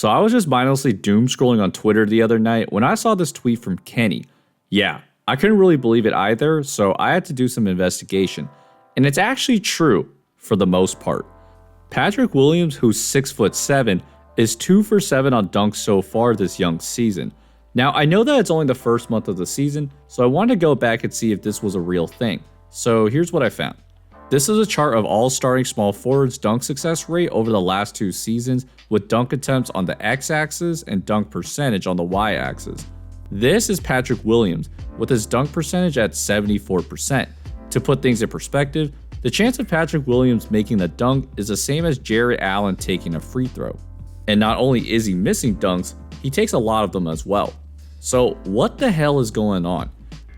So I was just mindlessly doom scrolling on Twitter the other night when I saw this tweet from Kenny. Yeah, I couldn't really believe it either, so I had to do some investigation. And it's actually true, for the most part. Patrick Williams, who's 6'7", is 2 for 7 on dunks so far this young season. Now, I know that it's only the first month of the season, so I wanted to go back and see if this was a real thing. So here's what I found. This is a chart of all starting small forwards' dunk success rate over the last 2 seasons, with dunk attempts on the x-axis and dunk percentage on the y-axis. This is Patrick Williams, with his dunk percentage at 74%. To put things in perspective, the chance of Patrick Williams making the dunk is the same as Jarrett Allen taking a free throw. And not only is he missing dunks, he takes a lot of them as well. So what the hell is going on?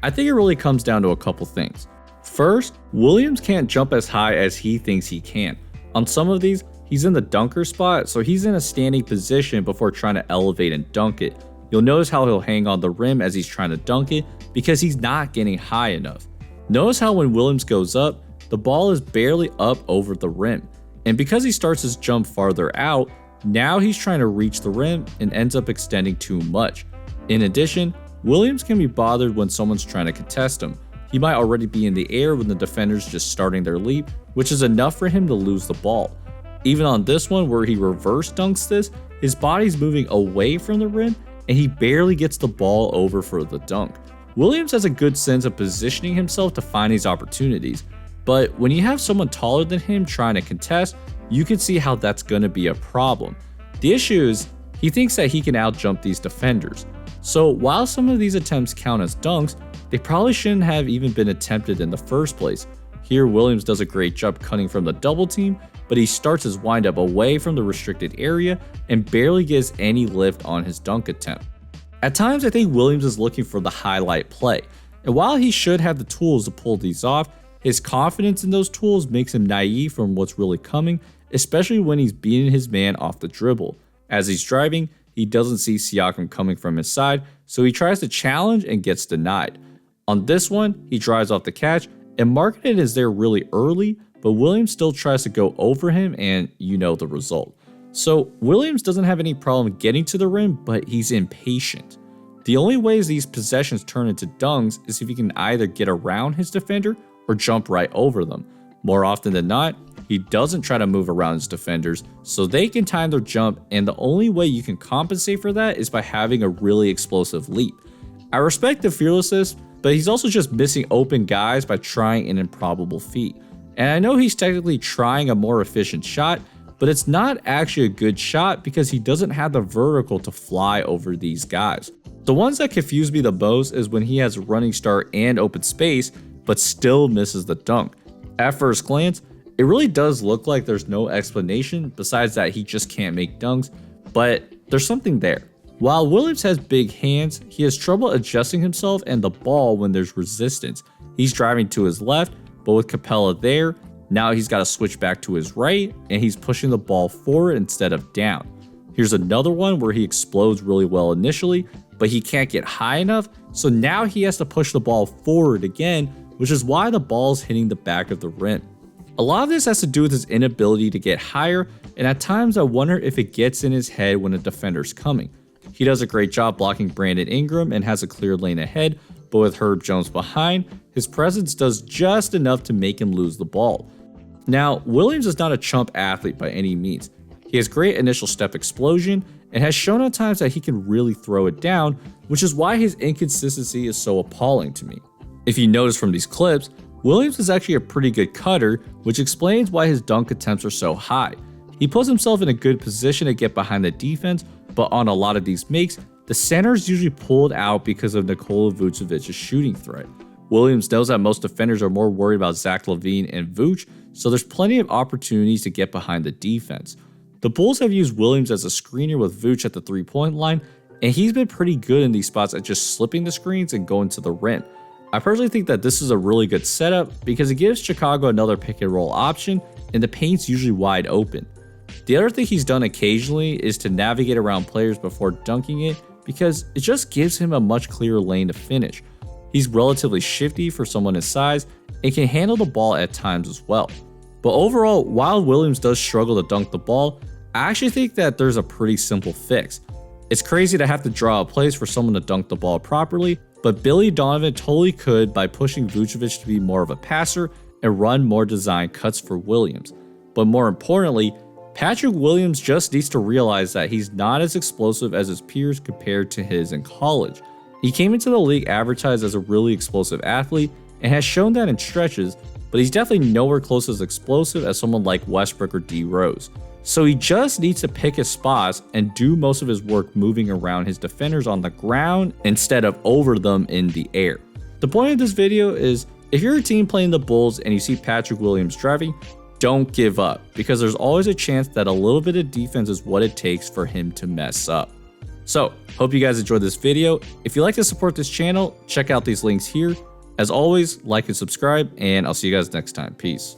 I think it really comes down to a couple things. First, Williams can't jump as high as he thinks he can. On some of these, he's in the dunker spot, so he's in a standing position before trying to elevate and dunk it. You'll notice how he'll hang on the rim as he's trying to dunk it because he's not getting high enough. Notice how when Williams goes up, the ball is barely up over the rim. And because he starts his jump farther out, now he's trying to reach the rim and ends up extending too much. In addition, Williams can be bothered when someone's trying to contest him. He might already be in the air when the defender's just starting their leap, which is enough for him to lose the ball. Even on this one where he reverse dunks this, his body's moving away from the rim and he barely gets the ball over for the dunk. Williams has a good sense of positioning himself to find these opportunities, but when you have someone taller than him trying to contest, you can see how that's going to be a problem. The issue is, he thinks that he can outjump these defenders. So while some of these attempts count as dunks, they probably shouldn't have even been attempted in the first place. Here, Williams does a great job cutting from the double team, but he starts his windup away from the restricted area and barely gets any lift on his dunk attempt. At times, I think Williams is looking for the highlight play, and while he should have the tools to pull these off, his confidence in those tools makes him naive from what's really coming, especially when he's beating his man off the dribble. As he's driving, he doesn't see Siakam coming from his side, so he tries to challenge and gets denied. On this one, he drives off the catch, and Markkanen is there really early, but Williams still tries to go over him, and you know the result. So Williams doesn't have any problem getting to the rim, but he's impatient. The only ways these possessions turn into dunks is if he can either get around his defender or jump right over them. More often than not, he doesn't try to move around his defenders, so they can time their jump, and the only way you can compensate for that is by having a really explosive leap. I respect the fearlessness, but he's also just missing open guys by trying an improbable feat. And I know he's technically trying a more efficient shot, but it's not actually a good shot because he doesn't have the vertical to fly over these guys. The ones that confuse me the most is when he has running start and open space, but still misses the dunk. At first glance, it really does look like there's no explanation besides that he just can't make dunks, but there's something there. While Williams has big hands, he has trouble adjusting himself and the ball when there's resistance. He's driving to his left, but with Capella there, now he's got to switch back to his right, and he's pushing the ball forward instead of down. Here's another one where he explodes really well initially, but he can't get high enough, so now he has to push the ball forward again, which is why the ball's hitting the back of the rim. A lot of this has to do with his inability to get higher, and at times I wonder if it gets in his head when a defender's coming. He does a great job blocking Brandon Ingram and has a clear lane ahead, but with Herb Jones behind, his presence does just enough to make him lose the ball. Now, Williams is not a chump athlete by any means. He has great initial step explosion and has shown at times that he can really throw it down, which is why his inconsistency is so appalling to me. If you notice from these clips, Williams is actually a pretty good cutter, which explains why his dunk attempts are so high. He puts himself in a good position to get behind the defense, but on a lot of these makes, the center is usually pulled out because of Nikola Vucevic's shooting threat. Williams knows that most defenders are more worried about Zach LaVine and Vooch, so there's plenty of opportunities to get behind the defense. The Bulls have used Williams as a screener with Vooch at the three-point line, and he's been pretty good in these spots at just slipping the screens and going to the rim. I personally think that this is a really good setup because it gives Chicago another pick and roll option, and the paint's usually wide open. The other thing he's done occasionally is to navigate around players before dunking it because it just gives him a much clearer lane to finish. He's relatively shifty for someone his size and can handle the ball at times as well. But overall, while Williams does struggle to dunk the ball, I actually think that there's a pretty simple fix. It's crazy to have to draw a place for someone to dunk the ball properly, but Billy Donovan totally could by pushing Vucevic to be more of a passer and run more design cuts for Williams. But more importantly, Patrick Williams just needs to realize that he's not as explosive as his peers compared to his in college. He came into the league advertised as a really explosive athlete and has shown that in stretches, but he's definitely nowhere close as explosive as someone like Westbrook or D Rose. So he just needs to pick his spots and do most of his work moving around his defenders on the ground instead of over them in the air. The point of this video is, if you're a team playing the Bulls and you see Patrick Williams driving, don't give up, because there's always a chance that a little bit of defense is what it takes for him to mess up. So, hope you guys enjoyed this video. If you'd like to support this channel, check out these links here. As always, like and subscribe, and I'll see you guys next time. Peace.